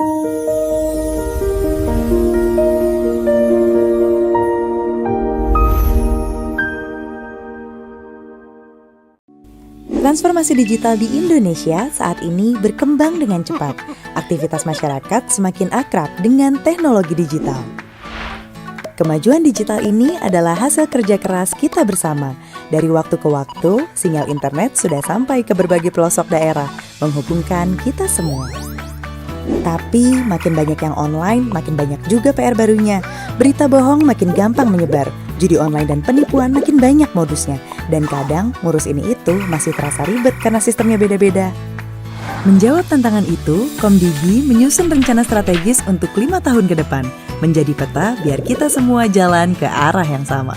Transformasi digital di Indonesia saat ini berkembang dengan cepat. Aktivitas masyarakat semakin akrab dengan teknologi digital. Kemajuan digital ini adalah hasil kerja keras kita bersama. Dari waktu ke waktu, sinyal internet sudah sampai ke berbagai pelosok daerah, menghubungkan kita semua. Tapi makin banyak yang online, makin banyak juga PR barunya. Berita bohong makin gampang menyebar. Judi online dan penipuan makin banyak modusnya. Dan kadang ngurus ini itu masih terasa ribet karena sistemnya beda-beda. Menjawab tantangan itu, Komdigi menyusun rencana strategis untuk 5 tahun ke depan. Menjadi peta biar kita semua jalan ke arah yang sama.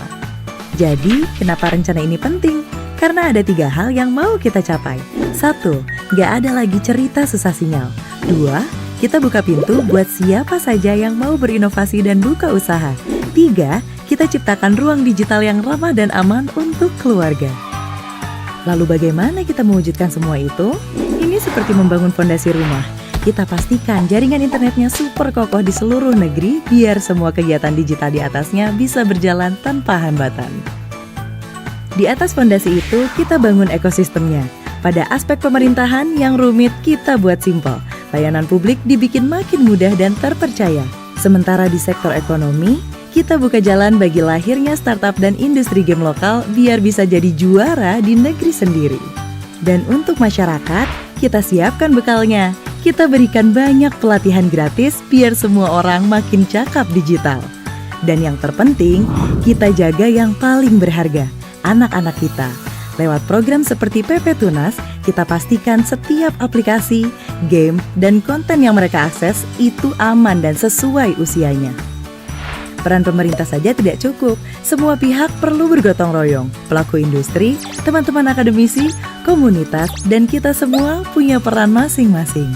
Jadi, kenapa rencana ini penting? Karena ada 3 hal yang mau kita capai. 1. Gak ada lagi cerita susah sinyal. 2. Kita buka pintu buat siapa saja yang mau berinovasi dan buka usaha. 3. Kita ciptakan ruang digital yang ramah dan aman untuk keluarga. Lalu bagaimana kita mewujudkan semua itu? Ini seperti membangun fondasi rumah. Kita pastikan jaringan internetnya super kokoh di seluruh negeri biar semua kegiatan digital di atasnya bisa berjalan tanpa hambatan. Di atas fondasi itu, kita bangun ekosistemnya. Pada aspek pemerintahan yang rumit kita buat simpel. Layanan publik dibikin makin mudah dan terpercaya. Sementara di sektor ekonomi, kita buka jalan bagi lahirnya startup dan industri game lokal biar bisa jadi juara di negeri sendiri. Dan untuk masyarakat, kita siapkan bekalnya. Kita berikan banyak pelatihan gratis biar semua orang makin cakap digital. Dan yang terpenting, kita jaga yang paling berharga, anak-anak kita. Lewat program seperti PP Tunas, kita pastikan setiap aplikasi, game, dan konten yang mereka akses itu aman dan sesuai usianya. Peran pemerintah saja tidak cukup, semua pihak perlu bergotong royong. Pelaku industri, teman-teman akademisi, komunitas, dan kita semua punya peran masing-masing.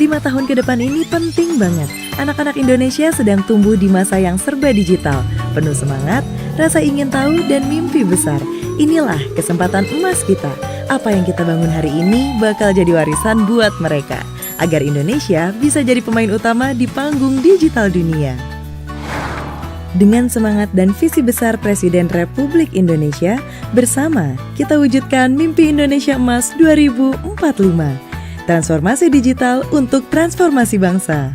5 tahun ke depan ini penting banget. Anak-anak Indonesia sedang tumbuh di masa yang serba digital, penuh semangat, rasa ingin tahu, dan mimpi besar. Inilah kesempatan emas kita. Apa yang kita bangun hari ini bakal jadi warisan buat mereka, agar Indonesia bisa jadi pemain utama di panggung digital dunia. Dengan semangat dan visi besar Presiden Republik Indonesia, bersama kita wujudkan mimpi Indonesia Emas 2045. Transformasi digital untuk transformasi bangsa.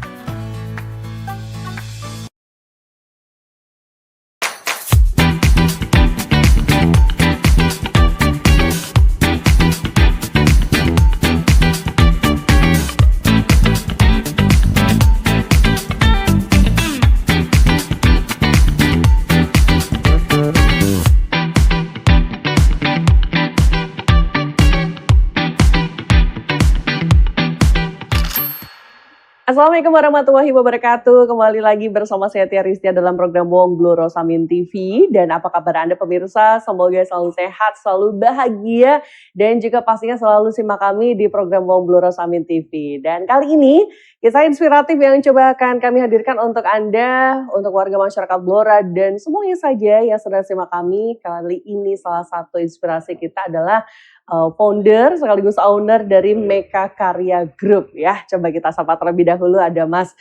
Assalamualaikum warahmatullahi wabarakatuh. Kembali lagi bersama saya Tia Ristia dalam program Wongglo Rosamin TV. Dan apa kabar Anda pemirsa? Semoga selalu sehat, selalu bahagia, dan juga pastinya selalu simak kami di program Wongglo Rosamin TV. Dan kali ini kisah inspiratif yang coba akan kami hadirkan untuk Anda, untuk warga masyarakat Blora, dan semuanya saja yang sedang simak kami. Kali ini salah satu inspirasi kita adalah founder sekaligus owner dari Meka Karya Group ya. Coba kita sapa terlebih dahulu, ada Mas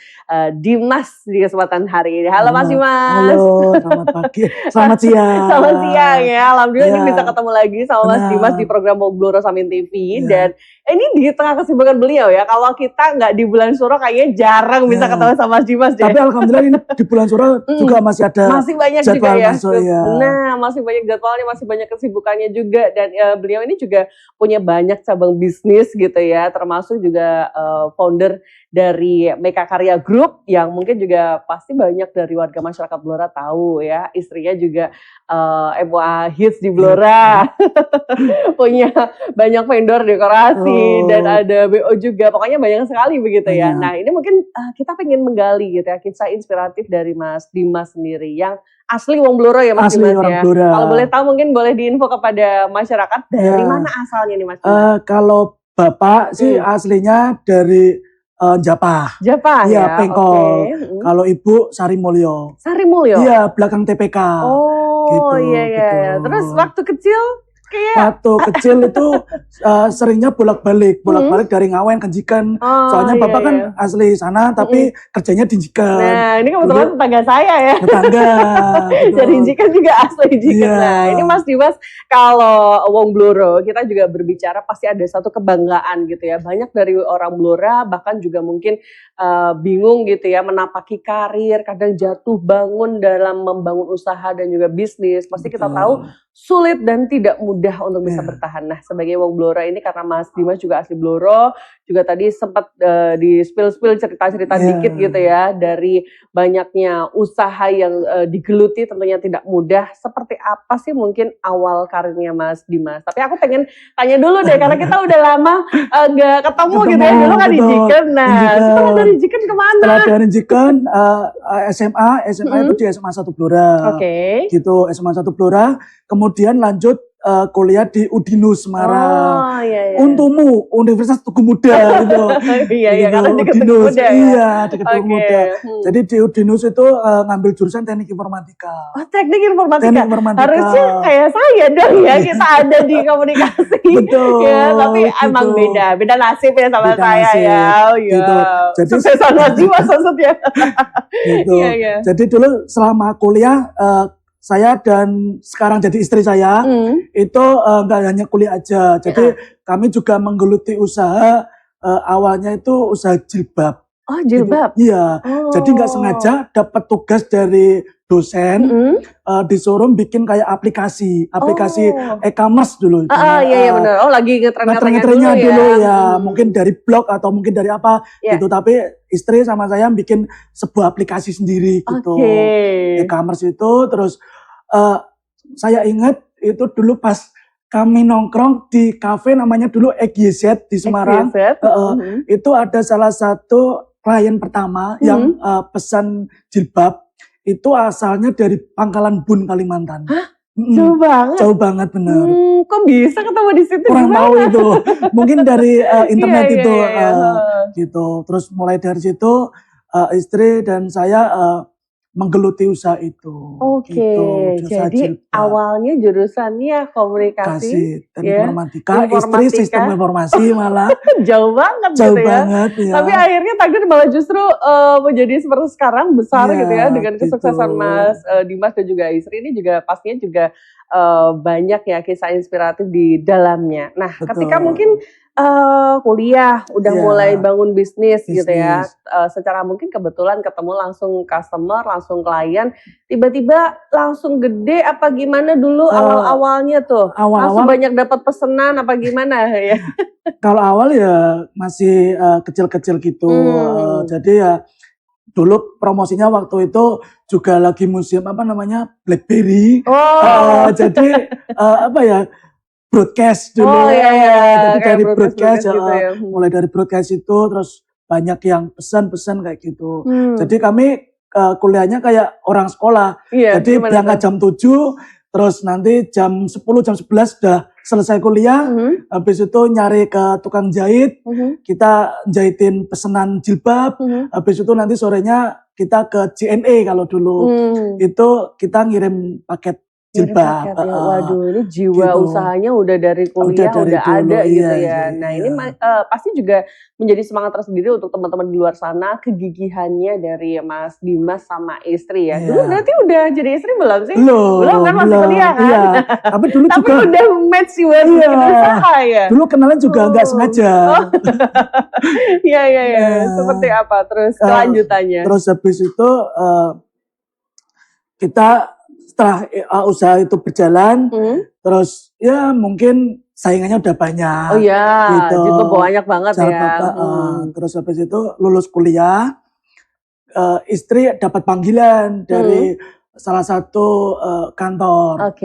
Dimas di kesempatan hari ini. Halo Mas Dimas. Halo, selamat pagi. Selamat siang. Selamat siang ya. Alhamdulillah ini bisa ketemu lagi sama Mas Dimas di program Wongglo Rosamin TV. Dan ini di tengah kesibukan beliau ya. Kalau kita nggak di bulan Suro kayaknya jarang bisa ketemu sama Mas Dimas deh. Tapi alhamdulillah ini di bulan Suro juga masih ada banyak jadwal juga ya. masuk, ya. Nah, masih banyak jadwalnya, masih banyak kesibukannya juga. Dan beliau ini juga punya banyak cabang bisnis gitu ya, termasuk juga founder dari Meka Karya Group yang mungkin juga pasti banyak dari warga masyarakat Blora tahu ya. Istrinya juga MUA Hits di Blora. Punya banyak vendor dekorasi dan ada BO juga. Pokoknya banyak sekali begitu ya. Nah, ini mungkin kita pengen menggali gitu ya kisah inspiratif dari Mas Dimas sendiri yang asli wong Blora ya Mas Dimas ya. Kalau boleh tahu mungkin boleh diinfo kepada masyarakat dari mana asalnya nih Mas Dimas? Kalau Bapak sih aslinya dari Japah. Japah ya, Pengkol. Okay. Kalau Ibu Sarimulyo. Sarimulyo? Iya, belakang TPK. Oh gitu, iya. Gitu. Terus waktu kecil Kayak waktu kecil itu seringnya bolak-balik dari Ngawen ke Njiken. Soalnya bapak kan asli sana tapi kerjanya di Njiken. Nah, ini kebetulan tetangga saya ya. Tetangga. Dari Njiken juga asli Njiken. Iya. Nah, ini Mas Dimas, kalau wong Blora kita juga berbicara pasti ada satu kebanggaan gitu ya. Banyak dari orang Blora bahkan juga mungkin bingung gitu ya menapaki karir, kadang jatuh bangun dalam membangun usaha dan juga bisnis. Pasti kita tahu sulit dan tidak mudah untuk bisa bertahan. Nah, sebagai wong Blora ini karena Mas Dimas juga asli Blora, juga tadi sempat di spill cerita-cerita dikit gitu ya dari banyaknya usaha yang digeluti tentunya tidak mudah. Seperti apa sih mungkin awal karirnya Mas Dimas? Tapi aku pengen tanya dulu deh karena kita udah lama nggak ketemu gitu ya. Dulu kan di Njiken. Nah, setelah dari Njiken kemana? Setelah dari Njiken SMA itu di SMA 1 Blora. Oke. Gitu, SMA 1 Blora. Kemudian lanjut kuliah di Udinus Semarang. Oh iya. Untumu Universitas Tugu Muda gitu. Iya, Gitu, karena dekat Tugu Udinus, Muda ya. iya dekat Tugu Oke. Muda. Jadi di Udinus itu ngambil jurusan teknik informatika. Oh, teknik informatika. Teknik informatika. Harusnya kayak saya dong ya, kita ada di komunikasi. Betul. Ya, tapi emang gitu. beda nasib ya sama Beda saya nasib, ya. Oh, iya. gitu. Jadi Suksesan Mas Dimas maksudnya. gitu. Iya. Jadi dulu selama kuliah saya dan sekarang jadi istri saya itu nggak hanya kuliah aja. Jadi kami juga menggeluti usaha awalnya itu usaha jilbab. Oh, jilbab. Iya. Jadi nggak sengaja dapat tugas dari dosen disuruh bikin kayak aplikasi e-commerce dulu. Iya benar. Oh, lagi ngetren-ngetrennya dulu ya. Mungkin dari blog atau mungkin dari apa gitu. Tapi istri sama saya bikin sebuah aplikasi sendiri gitu. E-commerce itu terus saya ingat itu dulu pas kami nongkrong di kafe namanya dulu XYZ di Semarang. Itu ada salah satu klien pertama yang pesan jilbab itu asalnya dari Pangkalan Bun, Kalimantan. Hah? Jauh banget. Jauh banget bener. Kok bisa ketemu di situ? Kurang tahu itu. Mungkin dari internet Iya, itu iya. gitu. Terus mulai dari situ istri dan saya menggeluti usaha itu. Oke, gitu, jadi awalnya jurusannya komunikasi, dan informatika, istri sistem informasi malah jauh banget jauh gitu ya. banget ya. Tapi akhirnya takdir malah justru menjadi seperti sekarang besar gitu ya dengan kesuksesan Mas Dimas dan juga istri ini juga pastinya juga banyak ya kisah inspiratif di dalamnya. Nah, ketika mungkin kuliah udah mulai bangun bisnis gitu ya, secara mungkin kebetulan ketemu langsung customer, langsung klien, tiba-tiba langsung gede apa gimana dulu awal-awalnya tuh? Langsung banyak dapat pesanan apa gimana ya? Kalau awal ya masih kecil-kecil gitu, jadi ya dulu promosinya waktu itu juga lagi musim apa namanya BlackBerry, jadi apa ya broadcast dulu, jadi dari broadcast gitu ya. mulai dari broadcast itu terus banyak yang pesan-pesan kayak gitu. Jadi kami kuliahnya kayak orang sekolah, jadi berangkat jam 7, terus nanti jam 10, jam 11 sudah selesai kuliah, habis itu nyari ke tukang jahit, kita jahitin pesanan jilbab, habis itu nanti sorenya kita ke JNE kalau dulu, itu kita ngirim paket jilbab. Waduh, ini jiwa usahanya udah dari kuliah udah ada gitu ya. Nah ini pasti juga menjadi semangat tersendiri untuk teman-teman di luar sana, kegigihannya dari Mas Dimas sama istri ya. Dulu berarti udah jadi istri belum sih? Belum kan, masih kuliah kan? Iya. Tapi dulu tapi juga udah match juga bikin usaha ya? Dulu kenalan juga nggak sengaja. Iya. Seperti apa terus kelanjutannya? Terus habis itu kita setelah usaha itu berjalan, terus ya mungkin saingannya udah banyak. Oh iya, gitu. juga banyak banget ya. Terus habis itu lulus kuliah, istri dapat panggilan dari salah satu kantor.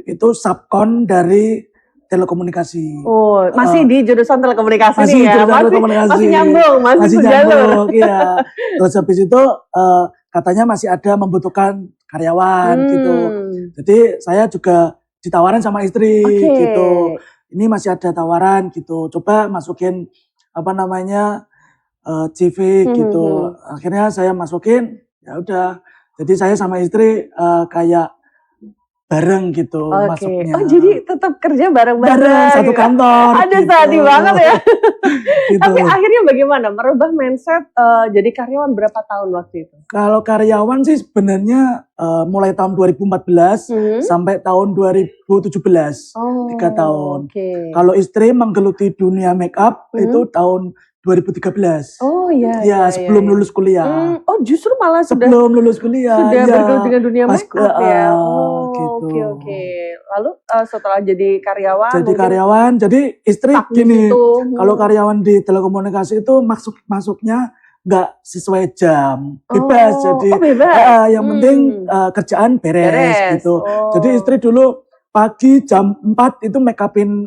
Itu subkon dari telekomunikasi. Oh, masih di jurusan telekomunikasi masih nih ya? Masih nyambung, masih sejalur. Iya. Terus habis itu katanya masih ada membutuhkan karyawan gitu. Jadi saya juga ditawarin sama istri gitu. Ini masih ada tawaran gitu. Coba masukin apa namanya CV gitu. Akhirnya saya masukin, ya udah. Jadi saya sama istri kayak bareng gitu masuknya. Oh jadi tetap kerja bareng-bareng. Bareng satu gitu. kantor. Ada gitu. sehati banget ya. Gitu. Tapi akhirnya bagaimana merubah mindset jadi karyawan berapa tahun waktu itu? Kalau karyawan sih sebenarnya mulai tahun 2014 sampai tahun 2017. 3 tahun. Kalau istri menggeluti dunia make up itu tahun 2013. Oh iya. Ya, sebelum lulus kuliah. Oh justru malah sebelum lulus kuliah. Sudah bergelut dengan dunia make up ya. Gitu. Oke. Lalu setelah jadi karyawan. Jadi istri gini. Kalau karyawan di telekomunikasi itu masuknya nggak sesuai jam, bebas. Jadi bebas. Yang penting kerjaan beres. Gitu. Jadi istri dulu pagi jam 4 itu make upin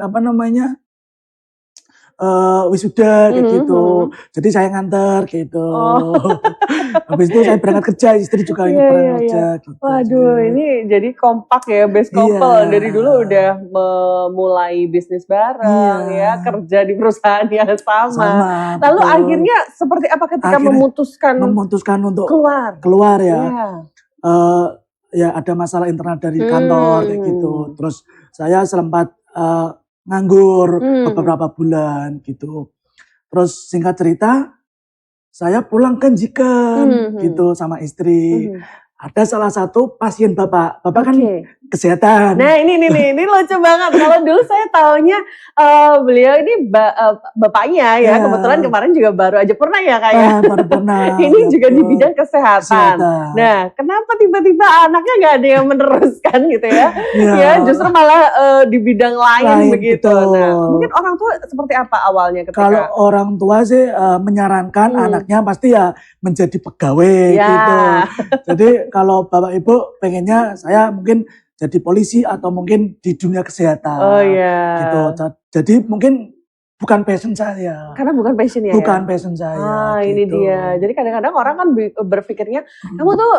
wisuda kayak gitu. Jadi saya nganter gitu. Habis itu saya berangkat kerja, istri juga ikut berangkat kerja gitu. Waduh, ini jadi kompak ya, best couple. Dari dulu udah memulai bisnis bareng ya, kerja di perusahaan yang sama. Lalu betul. Akhirnya seperti apa ketika memutuskan untuk keluar ya. Ya ada masalah internal dari kantor kayak gitu. Terus saya sempat nganggur beberapa bulan gitu. Terus singkat cerita, saya pulang ke Jiken gitu sama istri. Ada salah satu pasien bapak kan kesehatan. Nah ini lucu banget. Kalau dulu saya taunya beliau ini bapaknya ya. Kebetulan kemarin juga baru aja pernah ya Kak ya. Baru pernah. Ini juga di bidang kesehatan. Nah kenapa tiba-tiba anaknya nggak ada yang meneruskan gitu ya? Ya justru malah di bidang lain begitu. Betul. Nah mungkin orang tua seperti apa awalnya ketika? Kalau orang tua sih menyarankan anaknya pasti ya menjadi pegawai gitu. Jadi kalau bapak ibu pengennya saya mungkin jadi polisi atau mungkin di dunia kesehatan. Gitu. Jadi mungkin bukan passion saya. Karena bukan passion ya? Bukan passion saya. Gitu. Ini dia. Jadi kadang-kadang orang kan berpikirnya, kamu tuh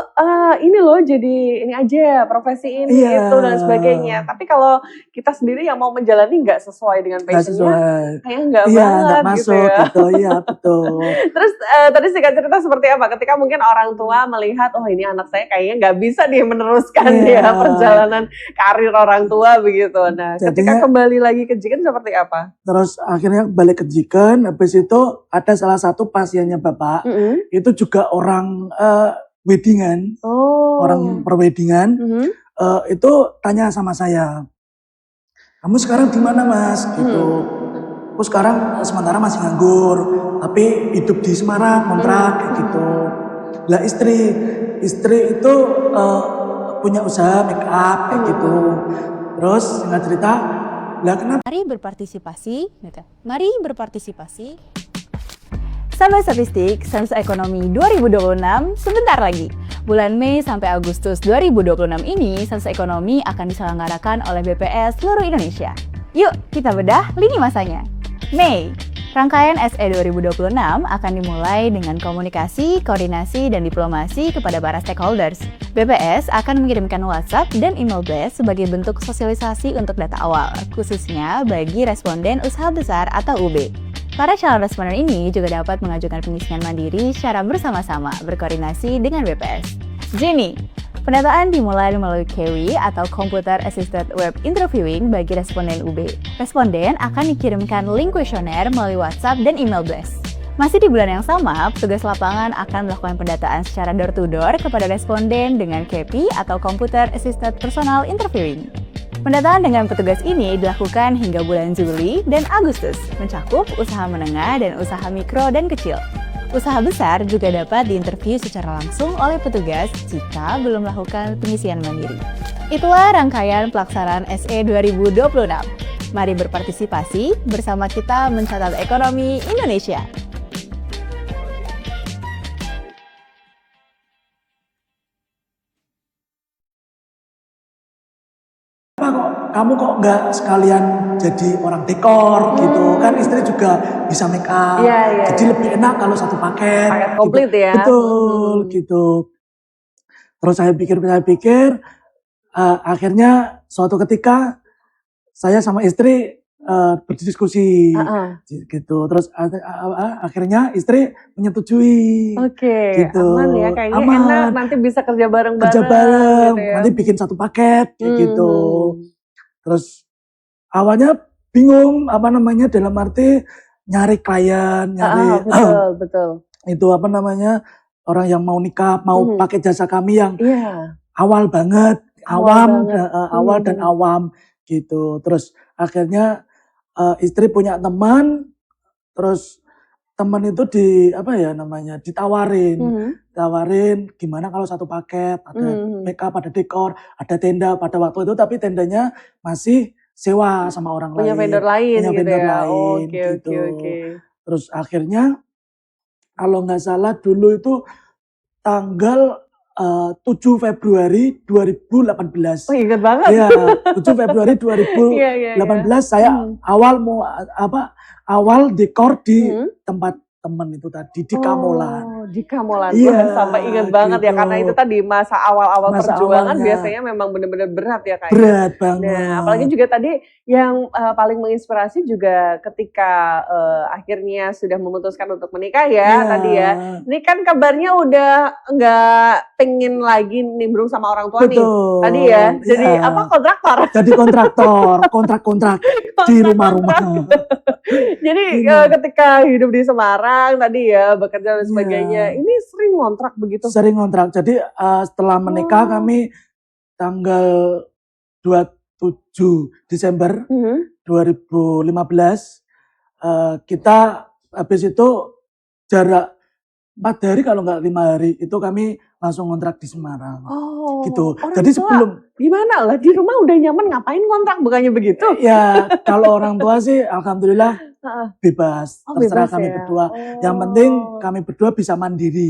ini loh jadi ini aja, profesi ini, itu dan sebagainya. Tapi kalau kita sendiri yang mau menjalani nggak sesuai dengan passionnya, kayaknya nggak banget gak masuk, gitu ya. Gitu, iya betul. Terus tadi singkat cerita seperti apa? Ketika mungkin orang tua melihat, oh ini anak saya kayaknya nggak bisa dia meneruskan ya perjalanan karir orang tua begitu. Nah ketika kembali lagi ke Jiken seperti apa? Terus akhirnya balik ke Jiken, habis itu ada salah satu pasiennya bapak, itu juga orang weddingan, orang perweddingan, itu tanya sama saya, kamu sekarang di mana mas? Gitu. Aku sekarang sementara masih nganggur, tapi hidup di Semarang, kontrak kayak gitu. Lah istri itu punya usaha make up kayak gitu. Terus singkat cerita, kenapa? Mari berpartisipasi. Sahabat Statistik, Sensus Ekonomi 2026 sebentar lagi. Bulan Mei sampai Agustus 2026 ini, Sensus Ekonomi akan diselenggarakan oleh BPS seluruh Indonesia. Yuk, kita bedah lini masanya. Mei, rangkaian SE 2026 akan dimulai dengan komunikasi, koordinasi, dan diplomasi kepada para stakeholders. BPS akan mengirimkan WhatsApp dan email blast sebagai bentuk sosialisasi untuk data awal, khususnya bagi responden usaha besar atau UB. Para calon responden ini juga dapat mengajukan pengisian mandiri secara bersama-sama berkoordinasi dengan BPS. Juni, pendataan dimulai melalui CAWI atau Computer Assisted Web Interviewing bagi responden UB. Responden akan dikirimkan link kuesioner melalui WhatsApp dan email blast. Masih di bulan yang sama, petugas lapangan akan melakukan pendataan secara door-to-door kepada responden dengan CAPI atau Computer Assisted Personal Interviewing. Pendataan dengan petugas ini dilakukan hingga bulan Juli dan Agustus, mencakup usaha menengah dan usaha mikro dan kecil. Usaha besar juga dapat diinterview secara langsung oleh petugas jika belum melakukan pengisian mandiri. Itulah rangkaian pelaksanaan SE 2026. Mari berpartisipasi bersama kita mencatat ekonomi Indonesia. Kamu kok nggak sekalian jadi orang dekor gitu kan, istri juga bisa make up, jadi lebih enak kalau satu paket komplit gitu. Ya betul gitu. Terus saya pikir akhirnya suatu ketika saya sama istri berdiskusi gitu. Terus akhirnya istri menyetujui. Gitu. Aman ya, kayaknya aman. Enak nanti bisa kerja bareng-bareng. Kerja bareng, gitu ya. nanti bikin satu paket kayak gitu. Terus awalnya bingung dalam arti nyari klien, nyari betul. Itu orang yang mau nikah, mau pakai jasa kami yang awal banget, awam dan awam gitu. Terus akhirnya istri punya teman, terus teman itu ditawarin gimana kalau satu paket, ada make up, ada dekor, ada tenda pada waktu itu, tapi tendanya masih sewa sama orang lain. Punya vendor lain gitu. Terus akhirnya kalau nggak salah dulu itu tanggal 7 Februari 2018. Oh, ingat banget. Iya, 7 Februari 2018 saya awal dekor di tempat teman itu tadi di Kamolan. Di Kamolan. Iya, sampai ingat banget gitu. ya, karena itu tadi masa awal-awal perjuangan awalnya. biasanya memang benar-benar berat ya Kak. Berat banget. Nah, apalagi juga tadi yang paling menginspirasi juga ketika akhirnya sudah memutuskan untuk menikah tadi ya. Ini kan kabarnya udah nggak pengen lagi nimbrung sama orang tua nih. Tadi ya. Jadi kontraktor? Jadi kontrak di rumah-rumah. Jadi ketika hidup di Semarang tadi ya, bekerja dan sebagainya, ini sering ngontrak begitu? Sering ngontrak. Jadi setelah menikah kami tanggal 27 Desember 2015 kita habis itu jarak 4 hari kalau nggak 5 hari itu kami langsung ngontrak di Semarang. Gitu. Jadi sebelum gimana lah di rumah udah nyaman, ngapain kontrak, bukannya begitu? Ya kalau orang tua sih alhamdulillah bebas, terserah kami berdua. Yang penting kami berdua bisa mandiri.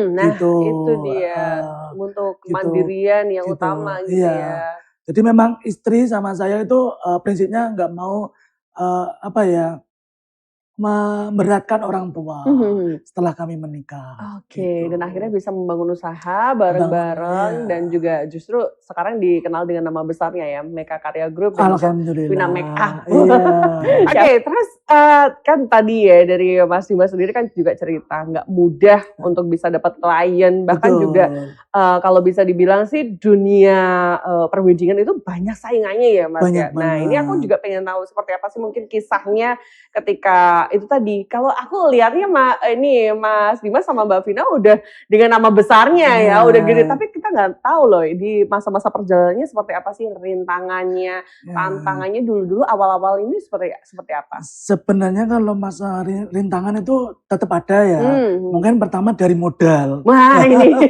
Gitu. Itu dia untuk mandirian yang utama gitu ya. Jadi memang istri sama saya itu prinsipnya nggak mau memberatkan orang tua setelah kami menikah. Gitu. Dan akhirnya bisa membangun usaha bareng-bareng dan juga justru sekarang dikenal dengan nama besarnya ya, Meka Karya Group dan Vina Make Up. Terus kan tadi ya dari Mas Dimas sendiri kan juga cerita nggak mudah untuk bisa dapat klien, bahkan juga kalau bisa dibilang sih dunia perweddingan itu banyak saingannya ya Mas. Nah ini aku juga pengen tahu seperti apa sih mungkin kisahnya ketika itu tadi. Kalau aku lihatnya Mas Dimas sama Mbak Vina udah dengan nama besarnya ya, udah gede. Tapi kita nggak tahu loh di masa-masa perjalanannya seperti apa sih rintangannya, tantangannya dulu-dulu awal-awal ini seperti apa? Sebenarnya kalau masa rintangan itu tetap ada ya. Mungkin pertama dari modal. Wah ini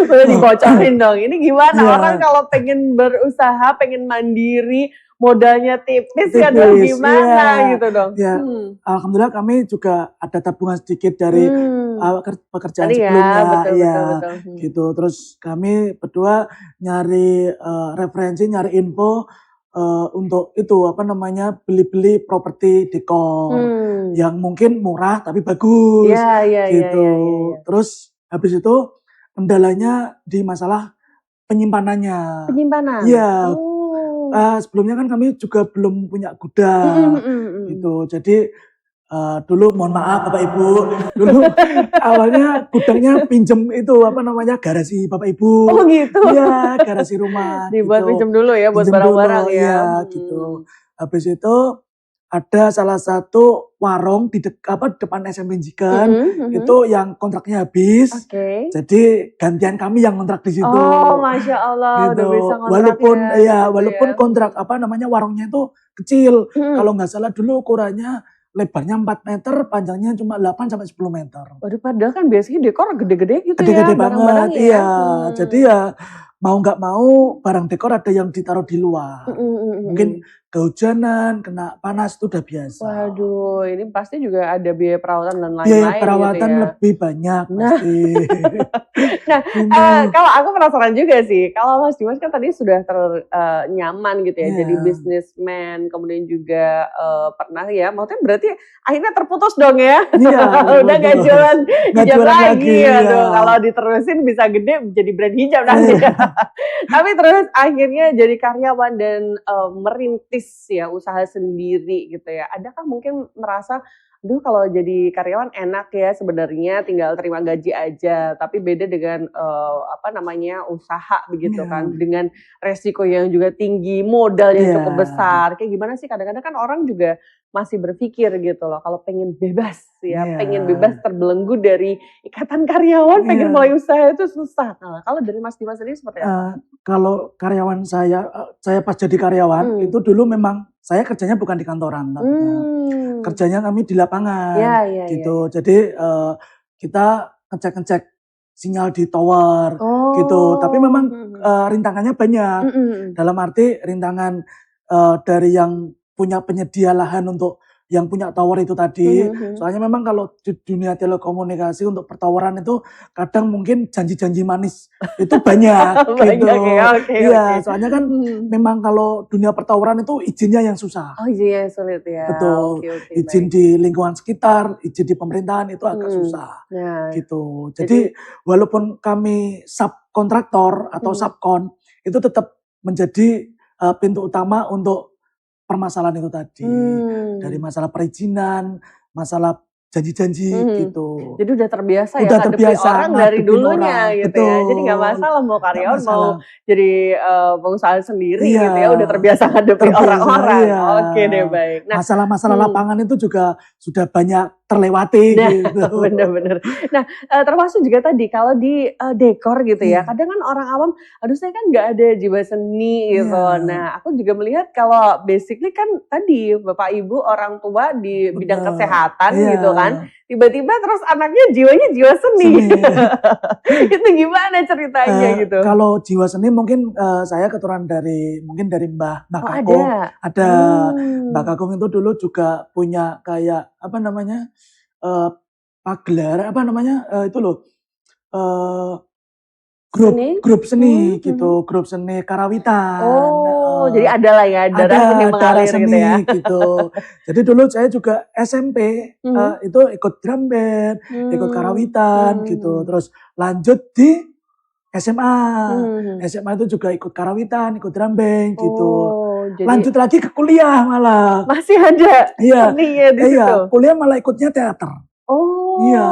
boleh dibocorin dong. Ini gimana orang kalau pengen berusaha, pengen mandiri, modalnya tipis kan gimana gitu dong. Alhamdulillah kami juga ada tabungan sedikit dari pekerjaan tadi sebelumnya. Betul. Gitu. Terus kami berdua nyari referensi, nyari info untuk itu beli-beli properti dekor yang mungkin murah tapi bagus. Gitu. Terus habis itu kendalanya di masalah penyimpanannya. Iya. Sebelumnya kan kami juga belum punya gudang gitu. Jadi dulu mohon maaf Bapak Ibu, dulu awalnya gudangnya pinjem itu garasi Bapak Ibu. Oh gitu. Iya, garasi rumah. Dibuat gitu. pinjem dulu ya buat barang-barang ya. Iya, gitu. Habis itu ada salah satu warung di depan SMP Jikan itu yang kontraknya habis. Jadi gantian kami yang kontrak di situ. Oh, Masya Allah, gitu. udah bisa kontraknya. Walaupun kontrak warungnya itu kecil. Kalau nggak salah dulu ukurannya lebarnya 4 meter, panjangnya cuma 8 sampai 10 meter. Waduh, padahal kan biasanya dekor gede-gede gitu gede-gede ya. Banget, iya. Jadi ya mau nggak mau barang dekor ada yang ditaruh di luar. Mungkin kehujanan, kena panas itu udah biasa. Waduh, ini pasti juga ada biaya perawatan dan lain-lain. Biaya perawatan gitu ya. Lebih banyak pasti. Kalau aku penasaran juga sih, kalau Mas Dimas kan tadi sudah nyaman gitu ya, jadi businessman, kemudian juga pernah ya, maksudnya berarti akhirnya terputus dong ya. Udah gak jualan hijab lagi ya. Kalau diterusin bisa gede jadi brand hijab nanti. Tapi terus akhirnya jadi karyawan dan merintis merintis ya usaha sendiri gitu ya. Adakah mungkin merasa, aduh kalau jadi karyawan enak ya sebenarnya tinggal terima gaji aja, tapi beda dengan usaha begitu kan, Iya. dengan resiko yang juga tinggi, modal yang Iya. cukup besar. Kayak gimana sih kadang-kadang kan orang juga masih berpikir gitu loh, kalau pengen bebas ya, Iya. pengen bebas terbelenggu dari ikatan karyawan, pengen Iya. mulai usaha itu susah. Nah, kalau dari Mas Dimas sendiri seperti apa? Kalau karyawan saya pas jadi karyawan itu dulu memang saya kerjanya bukan di kantoran, tapi kerjanya kami di lapangan Iya. gitu. Jadi kita ngecek-ngecek sinyal di tower gitu. Tapi memang rintangannya banyak. Dalam arti rintangan dari yang punya penyedia lahan untuk yang punya tower itu tadi. Soalnya memang kalau di dunia telekomunikasi untuk pertoweran itu kadang mungkin janji-janji manis itu banyak gitu. Iya, soalnya kan memang kalau dunia pertoweran itu izinnya yang susah. Oh, izinnya yang sulit ya. Betul. Izin di lingkungan sekitar, izin di pemerintahan itu agak susah. Gitu. Jadi walaupun kami subkontraktor atau subkon itu tetap menjadi pintu utama untuk permasalahan itu tadi. Dari masalah perizinan, masalah janji-janji gitu. Jadi udah terbiasa ya ngadepin orang dari dulunya gitu ya. Jadi gak masalah mau karyawan mau jadi pengusaha sendiri gitu ya. Udah terbiasa ngadepin orang-orang. Iya. Oke deh, baik. Nah, masalah-masalah lapangan itu juga sudah banyak terlewati gitu. Bener-bener. Nah, termasuk juga tadi kalau di dekor gitu ya. Kadang kan orang awam, aduh saya kan gak ada jiwa seni gitu. Nah, aku juga melihat kalau basically kan tadi Bapak Ibu orang tua di bidang kesehatan gitu kan. Tiba-tiba terus anaknya jiwanya jiwa seni. Itu gimana ceritanya gitu? Kalau jiwa seni mungkin saya keturunan dari Mbah Kakung. Ada. Mbah Kakung itu dulu juga punya kayak pagelar itu loh. Grup seni gitu, grup seni karawitan. Jadi ada lah ya darah seni mengalir gitu ya. Gitu. Jadi dulu saya juga SMP itu ikut drum band, ikut karawitan gitu. Terus lanjut di SMA. SMA itu juga ikut karawitan, ikut drum band gitu. Jadi lanjut lagi ke kuliah malah. Masih ada seninya di situ. Kuliah malah ikutnya teater. Iya,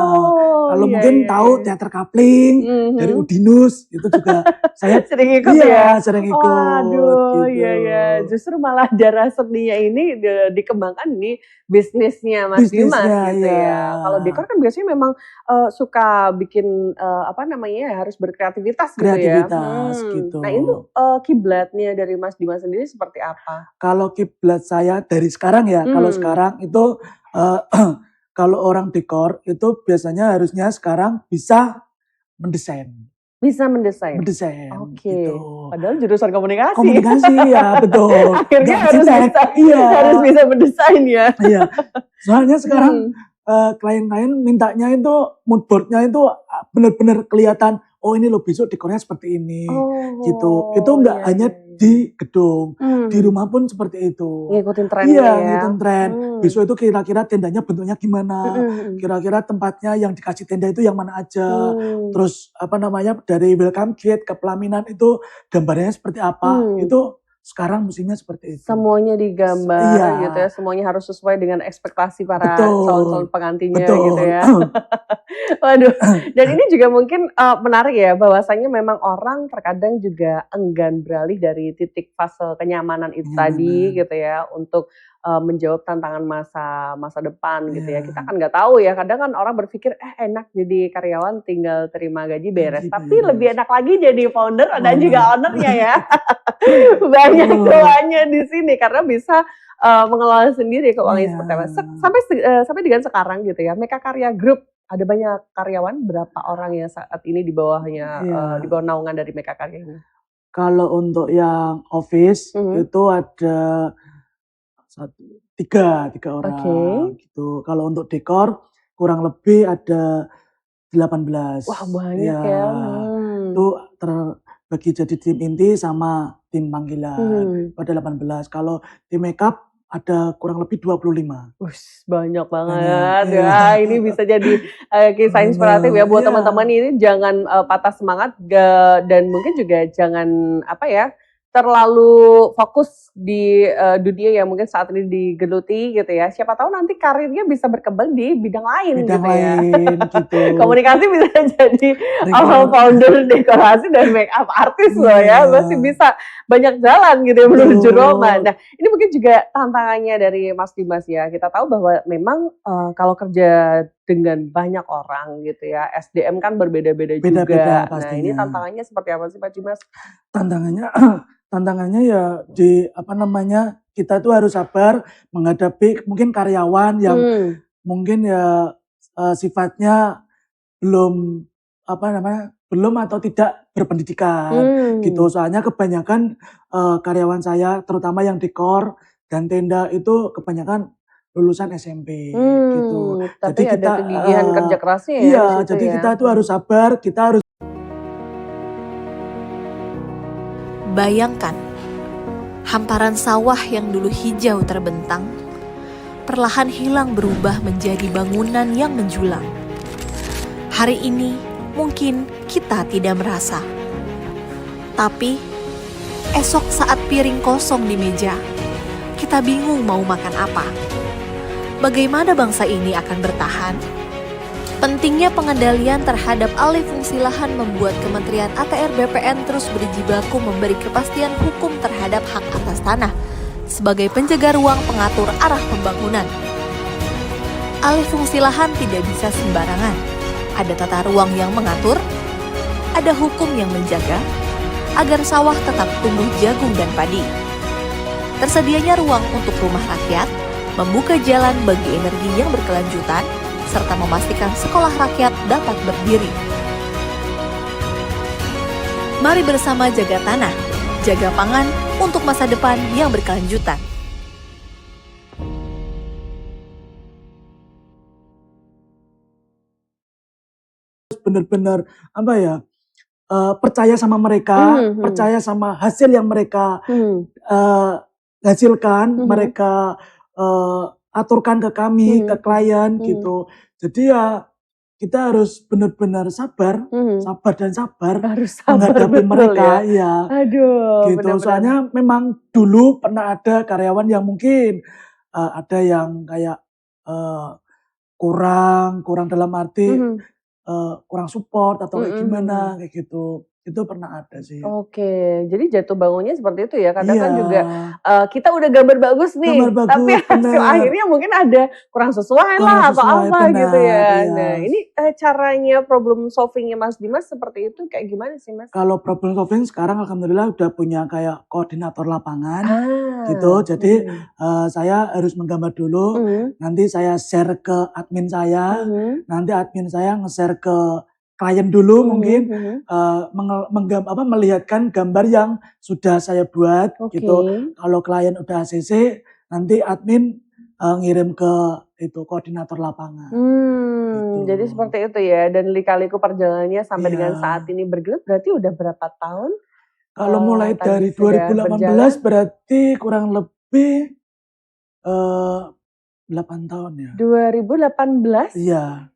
kalau mungkin tahu teater Kapling dari Udinus itu juga saya sering ikut ya. Sering ikut. Aduh, gitu. iya. Justru malah darah seninya ini dikembangkan di bisnisnya Mas Dimas gitu ya. Kalau dekor kan biasanya memang suka bikin harus berkreativitas gitu ya. Gitu. Nah itu kiblatnya dari Mas Dimas sendiri seperti apa? Kalau kiblat saya dari sekarang ya, kalau sekarang itu kalau orang dekor itu biasanya harusnya sekarang bisa mendesain. Bisa mendesain? Mendesain. Oke. Gitu. Padahal jurusan komunikasi. Komunikasi ya betul. Akhirnya harus bisa mendesain ya. Iya. Soalnya sekarang klien-klien mintanya itu mood board-nya itu benar-benar kelihatan. Oh ini loh besok dekornya seperti ini, gitu. Itu enggak hanya di gedung, di rumah pun seperti itu. Ngikutin trennya ya. Ngikutin tren. Besok itu kira-kira tendanya bentuknya gimana, kira-kira tempatnya yang dikasih tenda itu yang mana aja. Terus dari welcome gate ke pelaminan itu gambarnya seperti apa, itu sekarang musimnya seperti itu. Semuanya digambar gitu ya, semuanya harus sesuai dengan ekspektasi para calon-calon pengantinnya gitu ya. Waduh, dan ini juga mungkin menarik ya, bahwasanya memang orang terkadang juga enggan beralih dari titik fase kenyamanan itu tadi gitu ya, untuk menjawab tantangan masa depan gitu ya. Kita kan nggak tahu ya, kadang kan orang berpikir enak jadi karyawan tinggal terima gaji beres, tapi lebih enak lagi jadi founder dan juga ownernya ya. Banyak keluarnya di sini karena bisa mengelola sendiri keuangannya seperti apa. Sampai dengan sekarang gitu ya, Meka Karya Group ada banyak karyawan, berapa orang yang saat ini di bawahnya di bawah naungan dari Meka Karya ini? Kalau untuk yang office itu ada tiga orang gitu. Kalau untuk dekor kurang lebih ada 18. Wah banyak ya. Itu terbagi jadi tim inti sama tim panggilan. Ada 18. Kalau tim makeup ada kurang lebih 25. Banyak banget ya. Ini bisa jadi kisah inspiratif ya buat teman-teman ini. Jangan patah semangat dan mungkin juga jangan terlalu fokus di dunia yang mungkin saat ini digeluti gitu ya. Siapa tahu nanti karirnya bisa berkembang di bidang lain bidang gitu ya. lain gitu. Komunikasi bisa jadi founder dekorasi dan make up artis loh ya. Masih bisa banyak jalan gitu ya menuju Roma. Nah, ini mungkin juga tantangannya dari Mas Dimas ya. Kita tahu bahwa memang kalau kerja dengan banyak orang gitu ya, SDM kan berbeda-beda juga. Nah, ini tantangannya seperti apa sih Pak Dimas? Tantangannya ya kita tuh harus sabar menghadapi mungkin karyawan yang mungkin ya sifatnya belum atau tidak berpendidikan gitu. Soalnya kebanyakan karyawan saya terutama yang dekor dan tenda itu kebanyakan lulusan SMP gitu. Tapi jadi ada kegigihan kerja kerasnya ya. Iya, jadi kita tuh harus sabar, kita harus. Bayangkan, hamparan sawah yang dulu hijau terbentang, perlahan hilang berubah menjadi bangunan yang menjulang. Hari ini mungkin kita tidak merasa. Tapi, esok saat piring kosong di meja, kita bingung mau makan apa. Bagaimana bangsa ini akan bertahan? Pentingnya pengendalian terhadap alih fungsi lahan membuat Kementerian ATR BPN terus berjibaku memberi kepastian hukum terhadap hak atas tanah sebagai penjaga ruang pengatur arah pembangunan. Alih fungsi lahan tidak bisa sembarangan. Ada tata ruang yang mengatur, ada hukum yang menjaga agar sawah tetap tumbuh jagung dan padi. Tersedianya ruang untuk rumah rakyat, membuka jalan bagi energi yang berkelanjutan, serta memastikan sekolah rakyat dapat berdiri. Mari bersama jaga tanah, jaga pangan untuk masa depan yang berkelanjutan. Benar-benar percaya sama mereka, percaya sama hasil yang mereka hasilkan, mereka aturkan ke kami, ke klien gitu. Jadi ya kita harus benar-benar sabar harus menghadapi mereka ya. Aduh, gitu. Benar-benar. Soalnya memang dulu pernah ada karyawan yang mungkin ada yang kayak kurang dalam arti kurang support atau kayak gimana kayak gitu. Itu pernah ada sih. Oke, jadi jatuh bangunnya seperti itu ya. Kadang kan juga kita udah gambar bagus nih, tapi hasil akhirnya mungkin ada kurang sesuai lah atau apa gitu ya. Nah, ini caranya problem solvingnya Mas Dimas seperti itu kayak gimana sih Mas? Kalau problem solving sekarang alhamdulillah udah punya kayak koordinator lapangan gitu. Jadi saya harus menggambar dulu, nanti saya share ke admin saya, nanti admin saya nge-share ke klien dulu mungkin melihatkan gambar yang sudah saya buat gitu. Kalau klien udah ACC, nanti admin ngirim ke itu koordinator lapangan. Gitu. Jadi seperti itu ya. Dan lika-liku perjalanannya sampai dengan saat ini bergelut berarti udah berapa tahun? Kalau mulai dari 2018 berarti kurang lebih 8 tahun ya. 2018? Iya.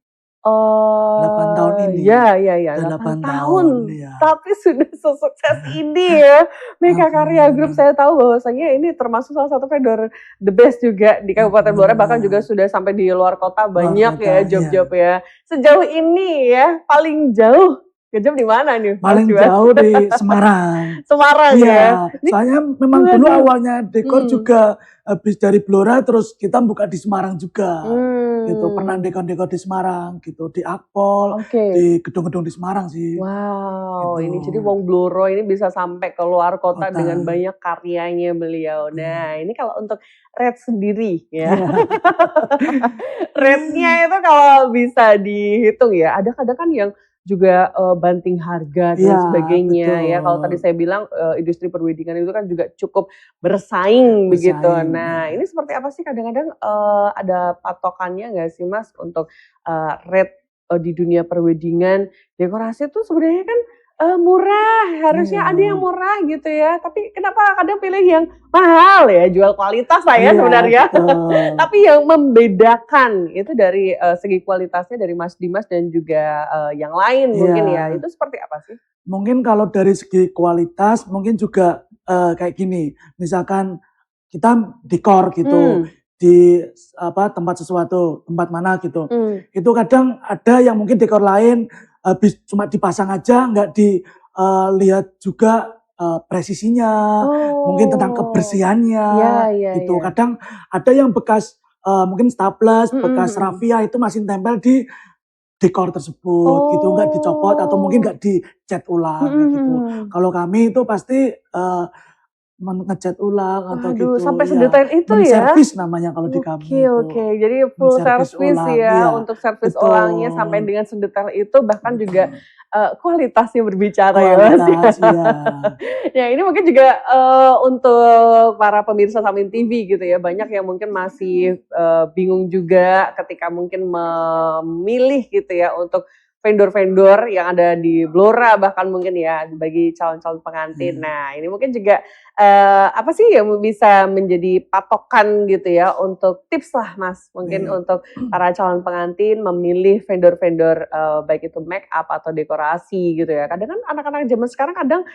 8 tahun ini. Iya. 8 tahun. Ya. Tapi sudah sesukses ini ya. Mega Karya Group, saya tahu bahwasanya ini termasuk salah satu vendor the best juga di Kabupaten Blora, bahkan juga sudah sampai di luar kota banyak ya job-job ya. Sejauh ini ya, paling jauh job di mana nih? Paling jauh di Semarang. Semarang ya. Soalnya memang dulu awalnya dekor juga habis dari Blora terus kita buka di Semarang juga. Gitu, pernah dekor-dekor di Semarang gitu, di Akpol, di gedung-gedung di Semarang sih. Wow, gitu. Ini jadi Wong Blora ini bisa sampai ke luar kota dengan banyak karyanya beliau. Nah, ini kalau untuk rate sendiri ya. Rate-nya itu kalau bisa dihitung ya, ada kadang kan yang juga banting harga dan sebagainya ya. Kalau tadi saya bilang industri perwedingan itu kan juga cukup bersaing begitu. Nah, ini seperti apa sih kadang-kadang ada patokannya nggak sih Mas untuk rate di dunia perwedingan? Dekorasi itu sebenarnya kan murah, harusnya ada yang murah gitu ya. Tapi kenapa kadang pilih yang mahal ya, jual kualitas lah ya sebenarnya. Tapi yang membedakan itu dari segi kualitasnya dari Mas Dimas dan juga yang lain mungkin ya. Itu seperti apa sih? Mungkin kalau dari segi kualitas mungkin juga kayak gini, misalkan kita dekor gitu di tempat sesuatu, tempat mana gitu. Itu kadang ada yang mungkin dekor lain habis cuma dipasang aja, nggak dilihat juga presisinya, mungkin tentang kebersihannya gitu. Kadang ada yang bekas mungkin staples, bekas raffia itu masih tempel di dekor tersebut gitu, nggak dicopot atau mungkin nggak dicat ulang gitu. Kalau kami itu pasti ngecat ulang atau gitu. Sampai sedetail itu ya? Servis namanya kalau di kami itu. Oke. Jadi full service ya, untuk servis ulangnya sampai dengan sedetail itu, bahkan juga kualitasnya berbicara ya Mas. Ya ini mungkin juga untuk para pemirsa Samin TV gitu ya, banyak yang mungkin masih bingung juga ketika mungkin memilih gitu ya untuk vendor-vendor yang ada di Blora, bahkan mungkin ya bagi calon-calon pengantin. Nah ini mungkin juga apa sih yang bisa menjadi patokan gitu ya untuk tips lah Mas, mungkin untuk para calon pengantin memilih vendor-vendor baik itu make up atau dekorasi gitu ya. Kadang kan anak-anak zaman sekarang kadang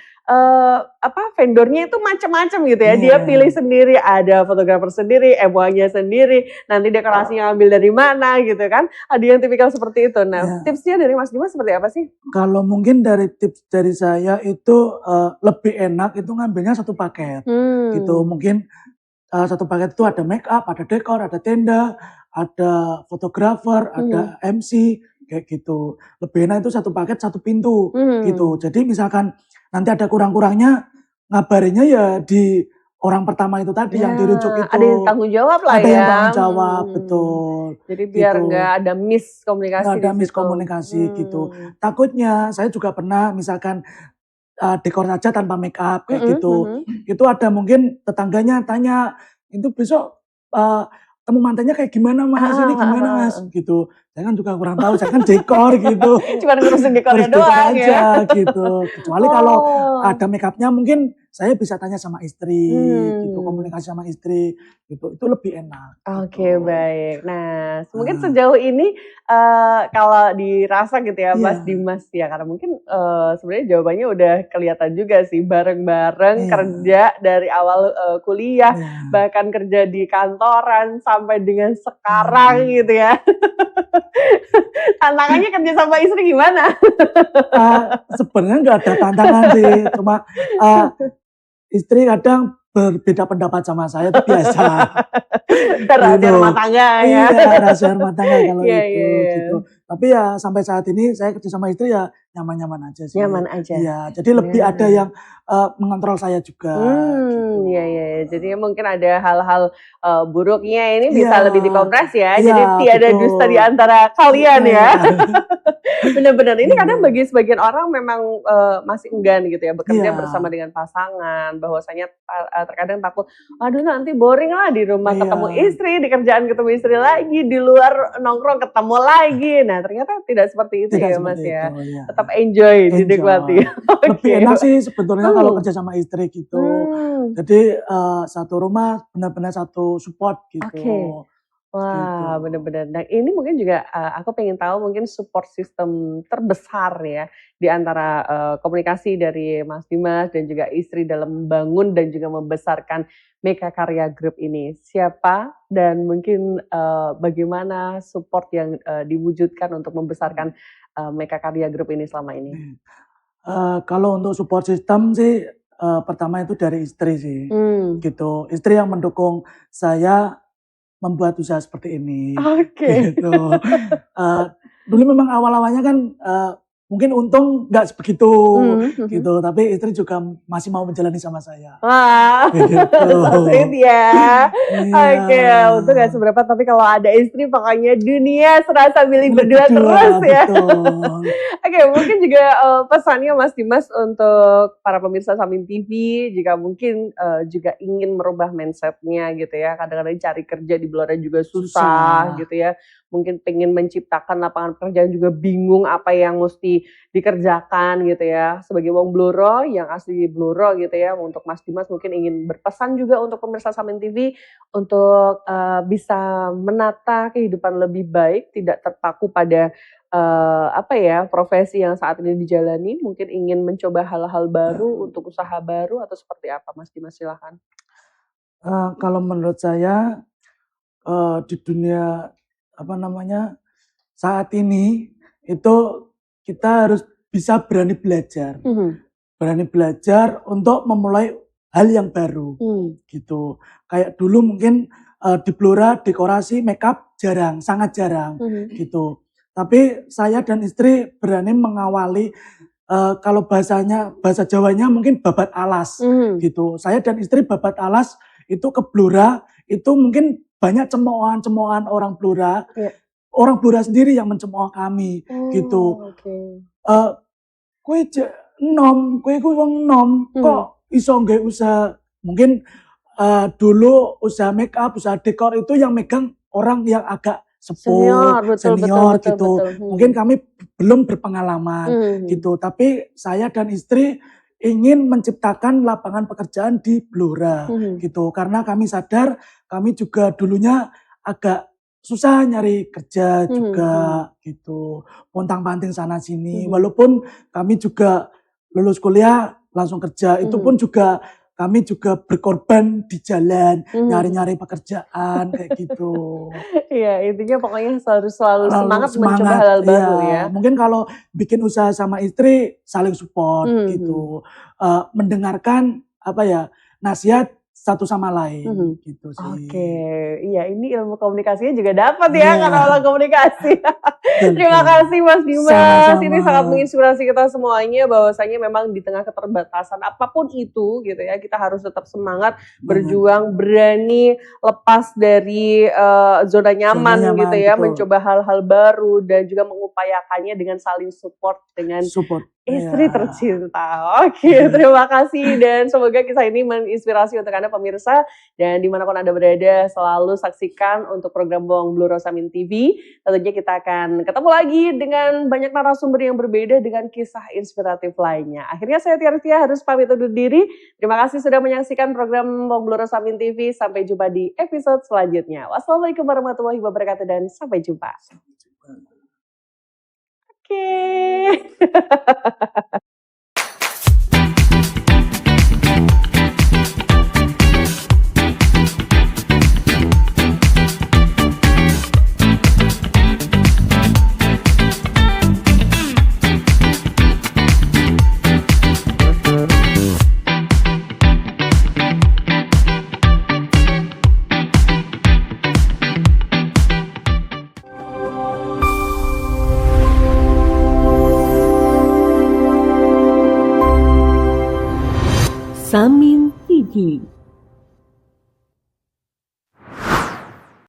vendornya itu macam-macam gitu ya. Dia pilih sendiri, ada fotografer sendiri, MO-nya sendiri, nanti dekorasinya ambil dari mana gitu kan. Ada yang tipikal seperti itu. Nah tipsnya dari Mas Dimas seperti apa sih? Kalau mungkin dari tips dari saya itu lebih enak itu ngambilnya satu paket gitu. Mungkin satu paket itu ada make up, ada dekor, ada tenda, ada fotografer, ada MC kayak gitu. Lebih enak itu satu paket satu pintu gitu. Jadi misalkan nanti ada kurang-kurangnya, ngabarinnya ya di orang pertama itu tadi yang dirujuk itu. Ada yang tanggung jawab lah ya. Ada yang tanggung jawab, betul. Jadi biar nggak ada miskomunikasi. Nggak ada miskomunikasi gitu. Takutnya saya juga pernah misalkan dekor saja tanpa make up kayak gitu. Itu ada mungkin tetangganya tanya, itu besok temu mantannya kayak gimana Mas, ini gimana Mas gitu. Saya kan juga kurang tahu, saya kan dekor gitu. Cuma ngurusin dekornya doang aja, ya. Gitu. Kecuali kalau ada make upnya mungkin saya bisa tanya sama istri gitu, komunikasi sama istri gitu. Itu lebih enak. Oke, baik. Nah, mungkin sejauh ini kalau dirasa gitu ya Mas Dimas ya, karena mungkin sebenarnya jawabannya udah kelihatan juga sih, bareng-bareng kerja dari awal kuliah, bahkan kerja di kantoran sampai dengan sekarang gitu ya. Tantangannya kerja sama istri gimana? Sebenarnya nggak ada tantangan sih, cuma istri kadang berbeda pendapat sama saya, itu biasa. Rahasia rumah tangga ya. Iya, rahasia rumah tangga kalau itu gitu. Tapi ya sampai saat ini saya kerja sama istri ya nyaman-nyaman aja sih. Nyaman aja. Iya, jadi lebih ada yang mengontrol saya juga. Gitu. Iya. Jadi mungkin ada hal-hal buruknya ini bisa lebih dikompres ya. Jadi tiada dusta di antara kalian ya. Benar-benar ini kadang bagi sebagian orang memang masih enggan gitu ya bekerja bersama dengan pasangan, bahwasanya terkadang takut, aduh nanti boring lah di rumah ketemu istri, di kerjaan ketemu istri lagi, di luar nongkrong ketemu lagi. Nah ternyata tidak seperti itu ya Mas ya. Tetap enjoy. Dinikmati. Lebih enak sih sebetulnya kalau kerja sama istri gitu. Jadi satu rumah benar-benar satu support gitu. Wah, benar-benar. Nah, ini mungkin juga aku pengen tahu mungkin support system terbesar ya di antara komunikasi dari Mas Dimas dan juga istri dalam membangun dan juga membesarkan Mega Karya Group ini. Siapa dan mungkin bagaimana support yang diwujudkan untuk membesarkan Mega Karya Group ini selama ini? Kalau untuk support system sih pertama itu dari istri sih, gitu. Istri yang mendukung saya membuat usaha seperti ini. Gitu. Dulu memang awal-awalnya kan mungkin untung nggak sebegitu gitu, tapi istri juga masih mau menjalani sama saya. Wah, gitu ya. Untung nggak seberapa, tapi kalau ada istri pokoknya dunia serasa milik berdua terus ya. Mungkin juga pesannya Mas Dimas untuk para pemirsa Samin TV, jika mungkin juga ingin merubah mindsetnya gitu ya, kadang-kadang cari kerja di Blora juga susah gitu ya, mungkin pengen menciptakan lapangan pekerjaan juga bingung apa yang mesti dikerjakan gitu ya, sebagai wong Blora yang asli Blora gitu ya. Untuk Mas Dimas mungkin ingin berpesan juga untuk pemirsa Samin TV untuk bisa menata kehidupan lebih baik, tidak terpaku pada profesi yang saat ini dijalani, mungkin ingin mencoba hal-hal baru untuk usaha baru atau seperti apa Mas Dimas? Silahkan. Kalau menurut saya di dunia saat ini itu kita harus bisa berani belajar. Berani belajar untuk memulai hal yang baru gitu. Kayak dulu mungkin di Blora dekorasi makeup jarang, sangat jarang gitu. Tapi saya dan istri berani mengawali kalau bahasa Jawanya mungkin babat alas gitu. Saya dan istri babat alas itu ke Blora, itu mungkin banyak cemoohan-cemoohan orang Blora. Orang Blora sendiri yang mencemooh kami gitu. Kowe nom, kowe wong nom, kok iso nggak usaha. Mungkin dulu usaha make up, usaha dekor itu yang megang orang yang agak sepuh, senior gitu. Mungkin kami belum berpengalaman gitu. Tapi saya dan istri ingin menciptakan lapangan pekerjaan di Blora gitu. Karena kami sadar kami juga dulunya agak susah nyari kerja juga gitu. Pontang-panting sana sini. Walaupun kami juga lulus kuliah langsung kerja, itu pun juga kami juga berkorban di jalan, nyari-nyari pekerjaan kayak gitu. Iya, intinya pokoknya harus selalu semangat mencoba hal baru ya. Mungkin kalau bikin usaha sama istri saling support gitu. Mendengarkan nasihat satu sama lain gitu sih. Oke, iya ini ilmu komunikasinya juga dapat ya karena olah komunikasi. Terima kasih Mas Dimas, sama-sama. Ini sangat menginspirasi kita semuanya bahwasanya memang di tengah keterbatasan apapun itu gitu ya, kita harus tetap semangat berjuang, berani lepas dari zona nyaman gitu ya, betul. Mencoba hal-hal baru dan juga mengupayakannya dengan saling support dengan istri tercinta. Oke, terima kasih dan semoga kisah ini menginspirasi untuk Anda pemirsa dan dimanapun Anda berada selalu saksikan untuk program Bawang Blue Rosamin TV. Tentunya kita akan ketemu lagi dengan banyak narasumber yang berbeda dengan kisah inspiratif lainnya. Akhirnya saya Tia Rizky harus pamit undur diri. Terima kasih sudah menyaksikan program Bawang Blue Rosamin TV. Sampai jumpa di episode selanjutnya. Wassalamualaikum warahmatullahi wabarakatuh dan sampai jumpa. Oke. Samin TV.